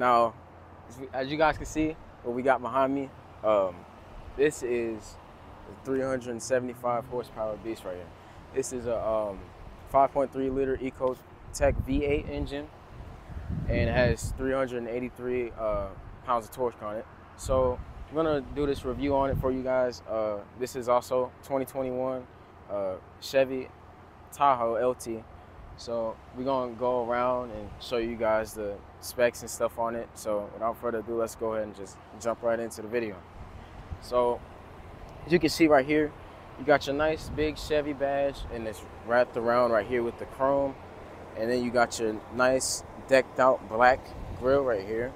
Now, as you guys can see, what we got behind me, this is a 375 horsepower beast right here. This is a 5.3 liter EcoTech V8 engine, and it has 383 pounds of torque on it. So I'm gonna do this review on it for you guys. This is also 2021 Chevy Tahoe LT. So we're gonna go around and show you guys the specs and stuff on it. So without further ado, let's go ahead and just jump right into the video. So as you can see right here, you got your nice big Chevy badge, and it's wrapped around right here with the chrome. And then you got your nice decked out black grille right here.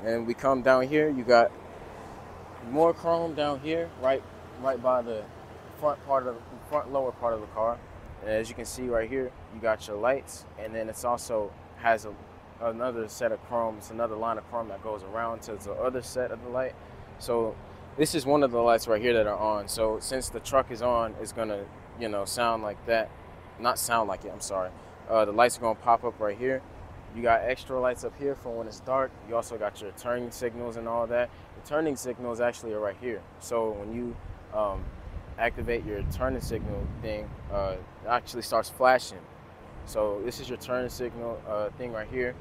And we come down here, you got more chrome down here, right by the front lower part of the car. And as you can see right here, you got your lights, and then it's also has another set of chrome. It's another line of chrome that goes around to the other set of the light. So this is one of the lights right here that are on. So since the truck is on, it's gonna, sound like that. Not sound like it, I'm sorry. The lights are gonna pop up right here. You got extra lights up here for when it's dark. You also got your turning signals and all that. The turning signals actually are right here. So when you activate your turning signal thing, it actually starts flashing. So this is your turning signal thing right here.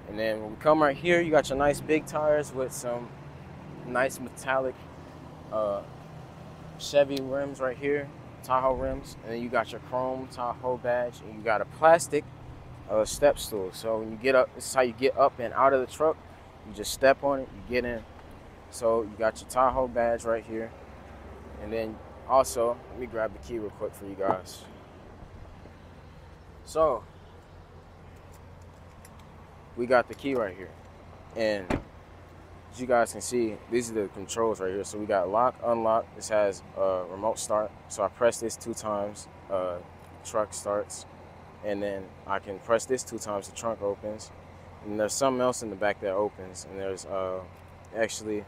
And then when we come right here, you got your nice big tires with some nice metallic Chevy rims right here, Tahoe rims. And then you got your chrome Tahoe badge, and you got a plastic step stool. So when you get up, this is how you get up and out of the truck. You just step on it, you get in. So you got your Tahoe badge right here. And then also, let me grab the key real quick for you guys. So we got the key right here, and as you guys can see, these are the controls right here. So we got lock, unlock. This has a remote start. So I press this 2 times, truck starts, and then I can press this 2 times, the trunk opens. And there's something else in the back that opens, and there's actually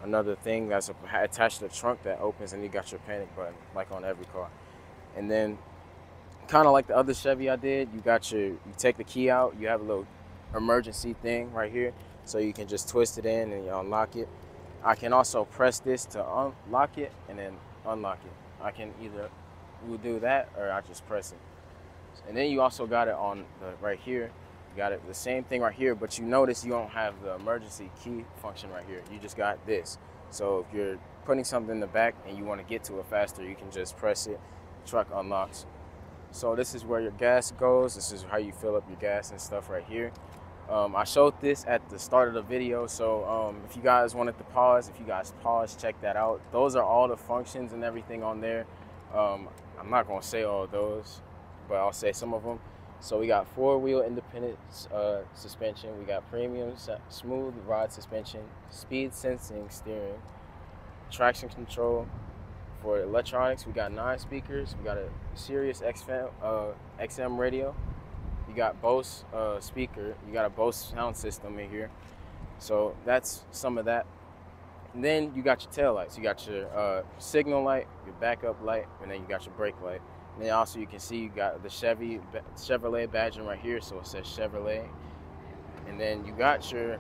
another thing that's attached to the trunk that opens, and you got your panic button like on every car. And then kind of like the other Chevy I did, you take the key out, you have a little emergency thing right here, so you can just twist it in and you unlock it. I can also press this to unlock it and then unlock it. I can either do that or I just press it. And then you also got it on the right here. You got it the same thing right here, but you notice you don't have the emergency key function right here. You just got this. So if you're putting something in the back and you want to get to it faster, you can just press it, truck unlocks. So this is where your gas goes. This is how you fill up your gas and stuff right here. I showed this at the start of the video, so if you guys wanted to pause, check that out. Those are all the functions and everything on there. I'm not gonna say all of those, but I'll say some of them. So we got 4-wheel independent suspension. We got premium smooth ride suspension, speed sensing steering, traction control. For electronics, we got 9 speakers. We got a Sirius XM radio. You got Bose speaker. You got a Bose sound system in here. So that's some of that. And then you got your tail lights. You got your signal light, your backup light, and then you got your brake light. And then also you can see you got the Chevrolet badging right here, so it says Chevrolet. And then you got your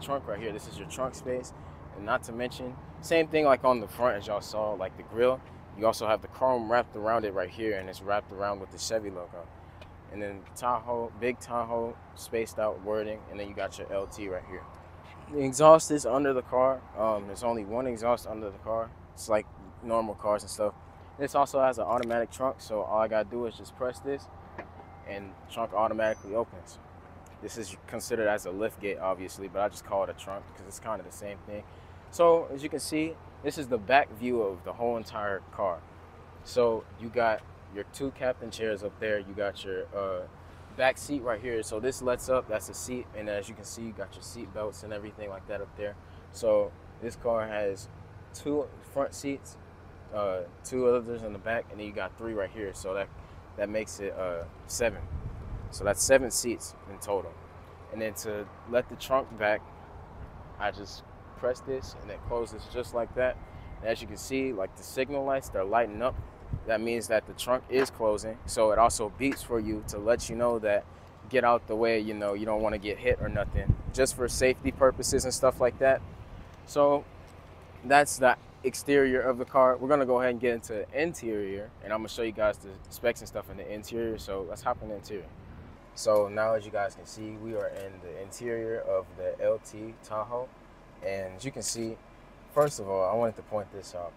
trunk right here. This is your trunk space. And not to mention, same thing like on the front as y'all saw, like the grill. You also have the chrome wrapped around it right here, and it's wrapped around with the Chevy logo. And then Tahoe, big Tahoe spaced out wording, and then you got your LT right here. The exhaust is under the car. There's only one exhaust under the car. It's like normal cars and stuff. This also has an automatic trunk, so all I gotta do is just press this and the trunk automatically opens. This is considered as a lift gate, obviously, but I just call it a trunk because it's kind of the same thing. So as you can see, this is the back view of the whole entire car. So you got your 2 captain chairs up there. You got your back seat right here. So this lets up, that's a seat. And as you can see, you got your seat belts and everything like that up there. So this car has 2 front seats, 2 others in the back, and then you got 3 right here. So that makes it 7. So that's 7 seats in total. And then to let the trunk back, I just press this and it closes just like that. And as you can see, like the signal lights, they're lighting up. That means that the trunk is closing. So it also beeps for you to let you know that get out the way, you know, you don't want to get hit or nothing, just for safety purposes and stuff like that. So that's the exterior of the car. We're gonna go ahead and get into the interior, and I'm gonna show you guys the specs and stuff in the interior. So let's hop in the interior. So now, as you guys can see, we are in the interior of the LT Tahoe, and as you can see, first of all, I wanted to point this out.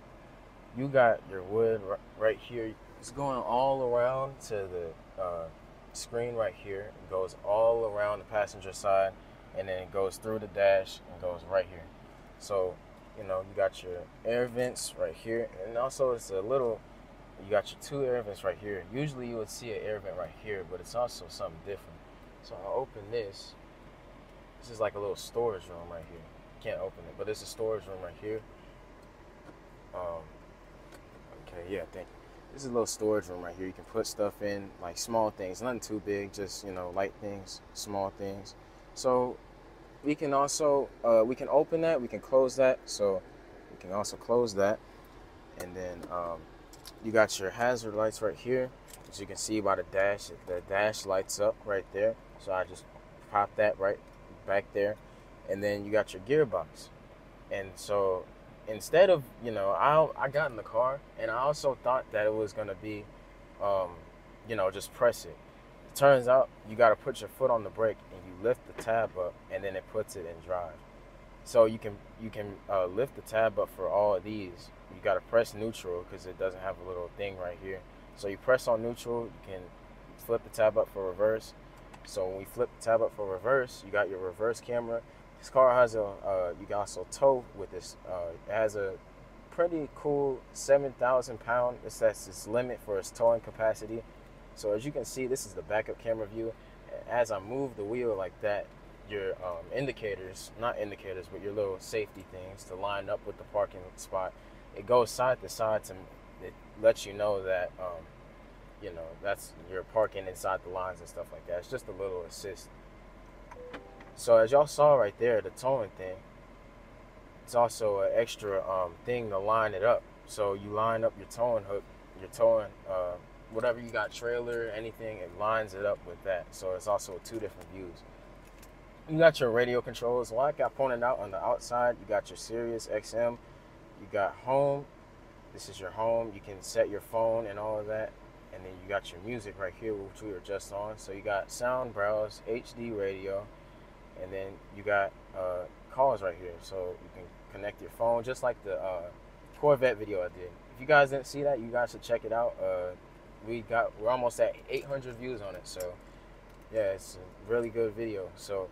You got your wood right here. It's going all around to the screen right here. It goes all around the passenger side, and then it goes through the dash and goes right here. So, you know, you got your air vents right here, and also it's a little, you got your 2 air vents right here. Usually you would see an air vent right here, but it's also something different. So I'll open this. This is like a little storage room right here. Can't open it, but it's a storage room right here. Okay, yeah, thank you. This is a little storage room right here. You can put stuff in, like small things, nothing too big, just, you know, light things, small things. So we can also, we can open that, we can close that. So we can also close that. And then you got your hazard lights right here. As you can see by the dash lights up right there. So I just pop that right back there. And then you got your gearbox. And so instead of, you know, I got in the car, and I also thought that it was going to be, you know, just press it. It turns out you got to put your foot on the brake, and you lift the tab up, and then it puts it in drive. So you can lift the tab up for all of these. You got to press neutral because it doesn't have a little thing right here. So you press on neutral, you can flip the tab up for reverse. So when we flip the tab up for reverse, you got your reverse camera. This car has you can also tow with this. It has a pretty cool 7,000 pound. That's its limit for its towing capacity. So as you can see, this is the backup camera view. As I move the wheel like that, your indicators, not indicators, but your little safety things to line up with the parking spot, it goes side to side to it lets you know that you know, that's you're parking inside the lines and stuff like that. It's just a little assist. So as y'all saw right there, the towing thing, it's also an extra thing to line it up. So you line up your towing hook, your towing whatever you got, trailer, anything, it lines it up with that. So it's also 2 different views. You got your radio controls. Like I pointed out on the outside, you got your Sirius XM. You got home. This is your home. You can set your phone and all of that. And then you got your music right here, which we were just on. So you got sound browse, HD radio, and then you got calls right here. So you can connect your phone, just like the Corvette video I did. If you guys didn't see that, you guys should check it out. We're almost at 800 views on it. So yeah, it's a really good video. So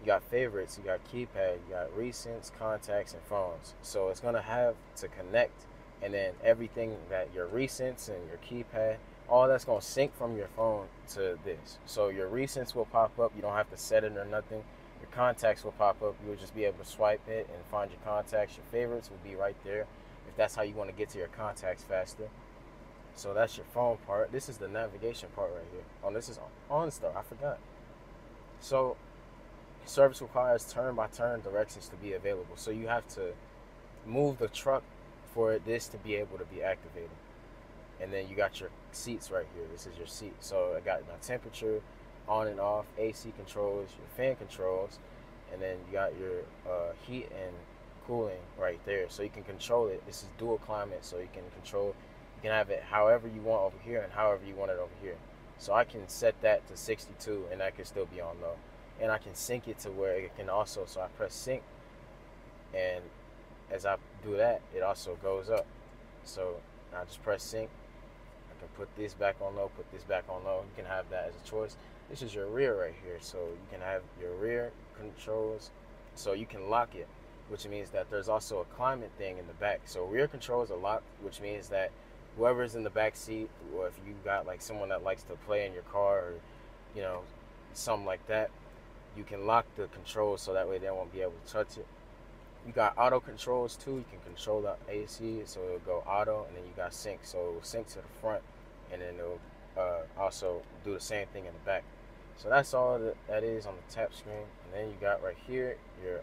you got favorites, you got keypad, you got recents, contacts, and phones. So it's gonna have to connect, and then everything that your recents and your keypad, all that's gonna sync from your phone to this. So your recents will pop up. You don't have to set it or nothing. Your contacts will pop up. You will just be able to swipe it and find your contacts. Your favorites will be right there if that's how you want to get to your contacts faster. So that's your phone part. This is the navigation part right here. Oh, this is OnStar. I forgot. So service requires turn-by-turn directions to be available. So you have to move the truck for this to be able to be activated. And then you got your seats right here. This is your seat. So I got my temperature on and off, AC controls, your fan controls, and then you got your heat and cooling right there. So you can control it. This is dual climate, so you can control, you can have it however you want over here and however you want it over here. So I can set that to 62 and that can still be on low. And I can sync it to where it can also, so I press sync, and as I do that, it also goes up. So I just press sync. I can put this back on low, put this back on low. You can have that as a choice. This is your rear right here. So you can have your rear controls. So you can lock it, which means that there's also a climate thing in the back. So rear controls are locked, which means that whoever's in the back seat, or if you got like someone that likes to play in your car, or, you know, something like that, you can lock the controls so that way they won't be able to touch it. You got auto controls too. You can control the AC, so it'll go auto, and then you got sync, so it'll sync to the front, and then it'll also do the same thing in the back. So that's all that is on the tap screen. And then you got right here your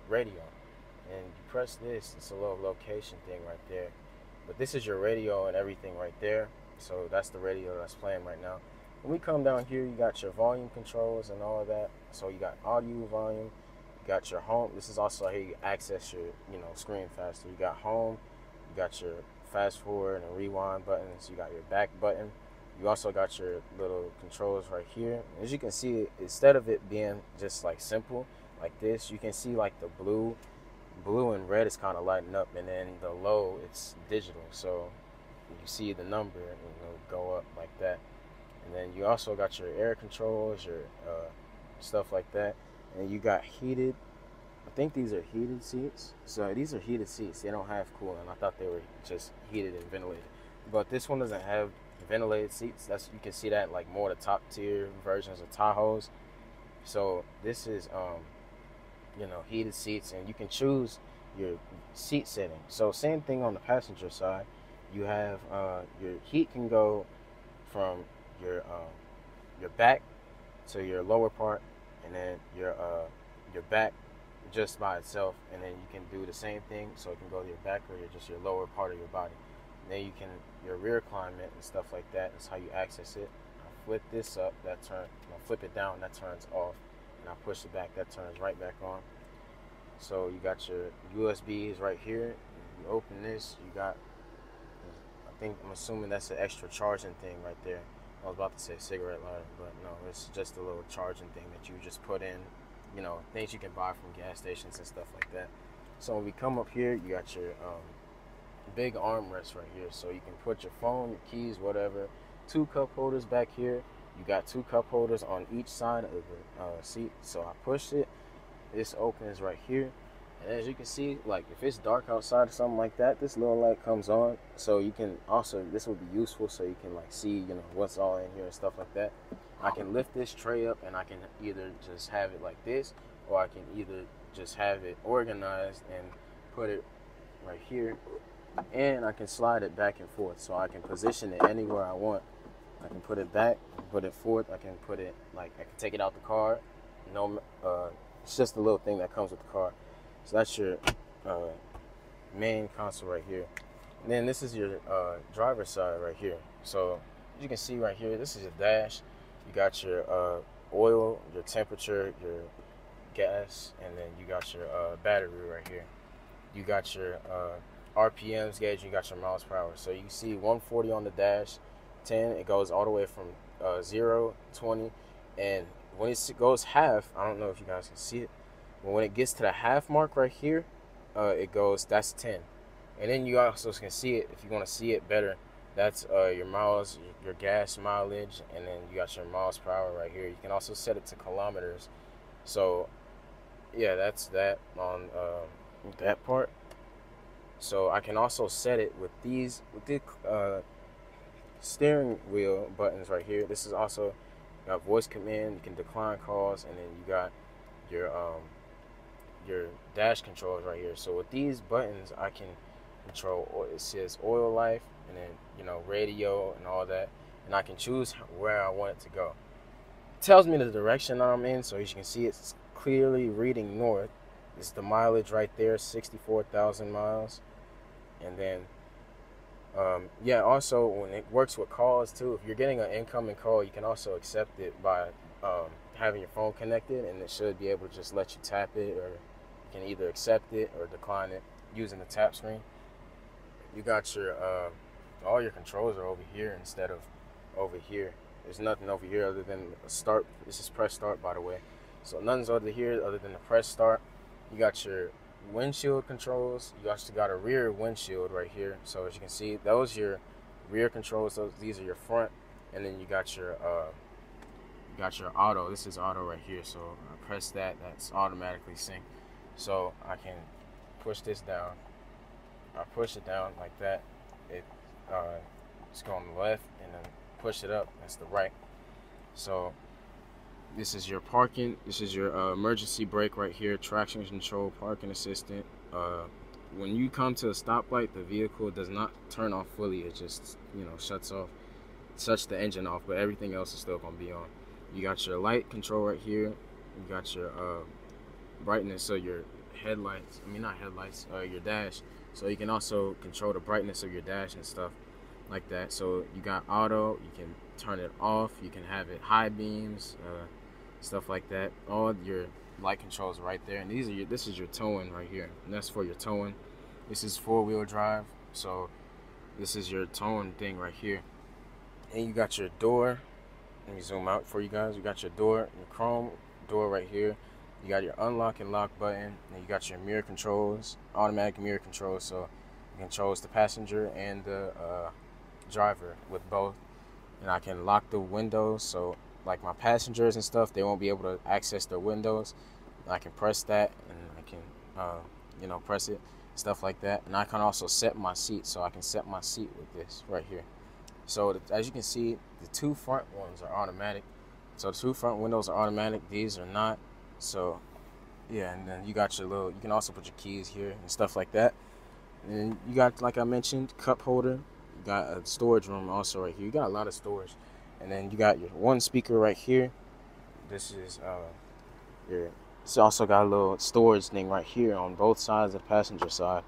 radio, and you press this. It's a little location thing right there, but this is your radio and everything right there. So that's the radio that's playing right now. when we come down here, you got your volume controls and all of that. So you got audio volume, you got your home. This is also how you access your, screen faster. You got home, you got your fast forward and rewind buttons, you got your back button. You also got your little controls right here. As you can see, instead of it being just like simple like this, you can see like the blue and red is kind of lighting up, and then the low, it's digital. So you see the number, go up like that. And then you also got your air controls, your stuff like that. And you got heated. I think these are heated seats. So these are heated seats. They don't have cooling. I thought they were just heated and ventilated. But this one doesn't have ventilated seats. You can see that like more the top tier versions of Tahoes. So this is heated seats, and you can choose your seat setting. So same thing on the passenger side. You have your heat can go from your back to your lower part, and then your back just by itself, and then you can do the same thing. So it can go to your back or your lower part of your body. And then you can your rear climate and stuff like that is how you access it. I flip this up, that turn. I flip it down, that turns off, and I push it back, that turns right back on. So you got your USBs right here. You open this, you got, I'm assuming that's an extra charging thing right there. I was about to say cigarette lighter, but no, it's just a little charging thing that you just put in, things you can buy from gas stations and stuff like that. So when we come up here, you got your big armrest right here. So you can put your phone, your keys, whatever. 2 cup holders back here. You got 2 cup holders on each side of the seat. So I pushed it. This opens right here. And as you can see, like if it's dark outside or something like that, this little light comes on. So you can also, this will be useful so you can like see, what's all in here and stuff like that. I can lift this tray up and I can either just have it like this, or I can either just have it organized and put it right here. And I can slide it back and forth, so I can position it anywhere I want. I can put it back, put it forth. I can put it I can take it out the car. It's just a little thing that comes with the car. So that's your main console right here. And then this is your driver's side right here. So as you can see right here, this is your dash. You got your oil, your temperature, your gas, and then you got your battery right here. You got your RPMs gauge, you got your miles per hour. So you see 140 on the dash, 10, it goes all the way from 0, 20, and when it goes half, I don't know if you guys can see it, but when it gets to the half mark right here, that's 10. And then you also can see it, if you want to see it better, that's your miles, your gas mileage, and then you got your miles per hour right here. You can also set it to kilometers. So yeah, that's that on that part. So I can also set it with the steering wheel buttons right here. This is also got voice command. You can decline calls, and then you got your dash controls right here. So with these buttons, I can control. It says oil life, and then radio and all that, and I can choose where I want it to go. It tells me the direction I'm in, so as you can see, it's clearly reading north. It's the mileage right there, 64,000 miles. And then, also when it works with calls too, if you're getting an incoming call, you can also accept it by having your phone connected, and it should be able to just let you tap it, or you can either accept it or decline it using the tap screen. You got your, all your controls are over here instead of over here. There's nothing over here other than a start. This is press start, by the way. So nothing's over here other than the press start. You got your windshield controls. You actually got a rear windshield right here. So as you can see, those are your rear controls. These are your front, and then you got your auto. This is auto right here. So I press that. That's automatically sync. So I can push this down. I push it down like that. It's going left, and then push it up. That's the right. So this is your parking. This is your emergency brake right here. Traction control, parking assistant. When you come to a stoplight, the vehicle does not turn off fully. It just shuts the engine off, but everything else is still gonna be on. You got your light control right here. You got your brightness, so your headlights. Not headlights. Your dash. So you can also control the brightness of your dash and stuff like that. So you got auto. You can turn it off. You can have it high beams, stuff like that. All your light controls right there. And this is your towing right here. And that's for your towing. This is 4-wheel drive. So this is your towing thing right here. And you got your door. Let me zoom out for you guys. You got your door, your chrome door right here. You got your unlock and lock button. And you got your mirror controls, automatic mirror controls. So it controls the passenger and the driver with both. And I can lock the windows, so like my passengers and stuff, they won't be able to access their windows. I can press that, and I can press it, stuff like that. And I can also set my seat, so I can set my seat with this right here. So as you can see, the 2 front ones are automatic. So the 2 front windows are automatic. These are not. So yeah, and then you got your little, you can also put your keys here and stuff like that. And then you got, like I mentioned, cup holder. You got a storage room also right here. You got a lot of storage. And then you got your 1 speaker right here. This is it's also got a little storage thing right here on both sides of the passenger side.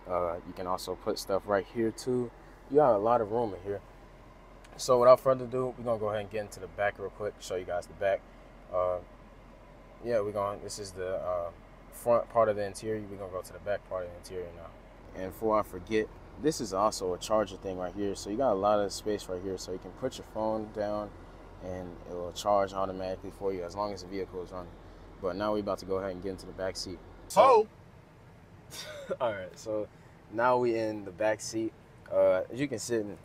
You can also put stuff right here too. You got a lot of room in here. So without further ado, we're gonna go ahead and get into the back real quick, show you guys the back. This is the front part of the interior. We're gonna go to the back part of the interior now. And before I forget, this is also a charger thing right here. So you got a lot of space right here, so you can put your phone down and it will charge automatically for you as long as the vehicle is running. But now we're about to go ahead and get into the back seat. So, all right, so now we in the back seat. As you can sit in,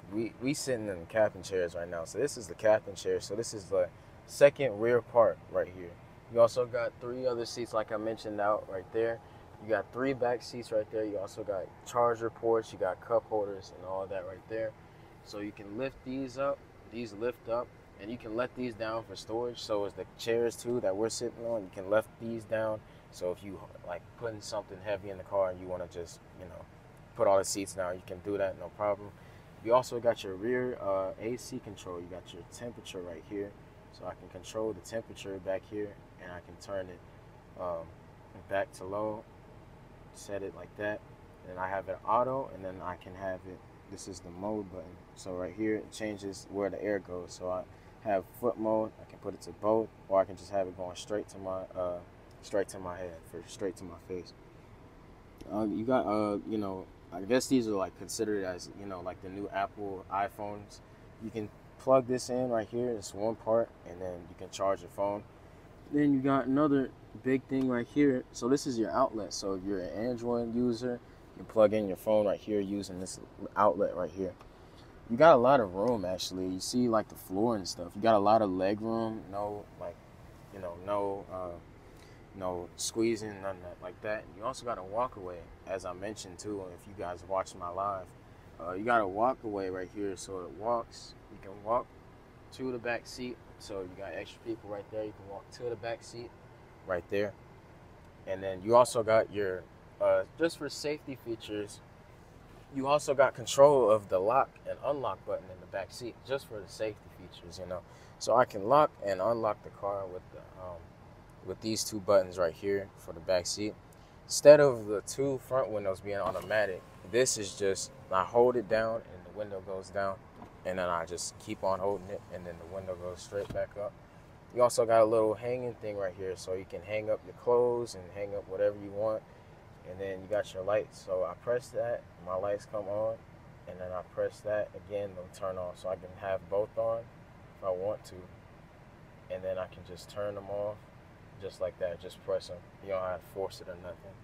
we sitting in the captain chairs right now. So this is the captain chair. So this is the second rear part right here. You also got 3 other seats, like I mentioned, out right there. You got 3 back seats right there. You also got charger ports. You got cup holders and all that right there. So you can lift these up. These lift up, and you can let these down for storage. So is the chairs too that we're sitting on. You can lift these down. So if you like putting something heavy in the car and you want to just put all the seats down, you can do that, no problem. You also got your rear AC control. You got your temperature right here. So I can control the temperature back here, and I can turn it back to low, set it like that. And I have it auto, and then I can have it, this is the mode button. So right here, it changes where the air goes. So I have foot mode. I can put it to both, or I can just have it going straight to my head, straight to my face. You got I guess these are like considered as like the new Apple iPhones. You can plug this in right here. It's one part, and then you can charge your phone. Then you got another big thing right here. So this is your outlet. So if you're an Android user, you plug in your phone right here using this outlet right here. You got a lot of room, actually. You see like the floor and stuff. You got a lot of leg room. No squeezing, nothing like that. You also got a walkaway, as I mentioned too. If you guys watch my live, you got a walkaway right here, so it walks. You can walk to the back seat. So you got extra people right there. You can walk to the back seat right there. And then you also got your just for safety features, you also got control of the lock and unlock button in the back seat, just for the safety features, So I can lock and unlock the car with these 2 buttons right here for the back seat. Instead of the 2 front windows being automatic, this is just, I hold it down and the window goes down, and then I just keep on holding it, and then the window goes straight back up. You also got a little hanging thing right here, so you can hang up your clothes and hang up whatever you want. And then you got your lights. So I press that, my lights come on, and then I press that again, they'll turn on. So I can have both on if I want to, and then I can just turn them off just like that. Just press them. You don't have to force it or nothing.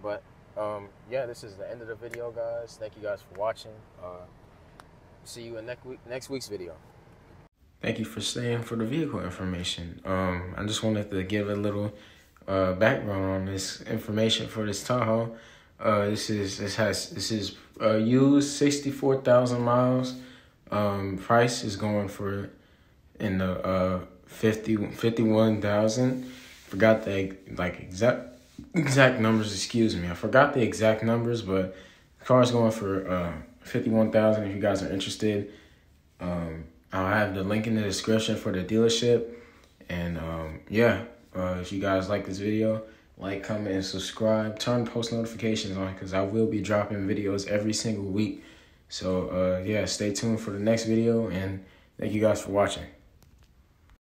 But yeah, this is the end of the video, guys. Thank you guys for watching. See you in next week's video. Thank you for staying for the vehicle information. I just wanted to give a little background on this information for this Tahoe. This is used 64,000 miles. Price is going for in the 51,000. Forgot the exact numbers. Excuse me, I forgot the exact numbers, but the car is going for 51,000. If you guys are interested, I'll have the link in the description for the dealership. And if you guys like this video, like, comment, and subscribe. Turn post notifications on, because I will be dropping videos every single week. So stay tuned for the next video, and Thank you guys for watching.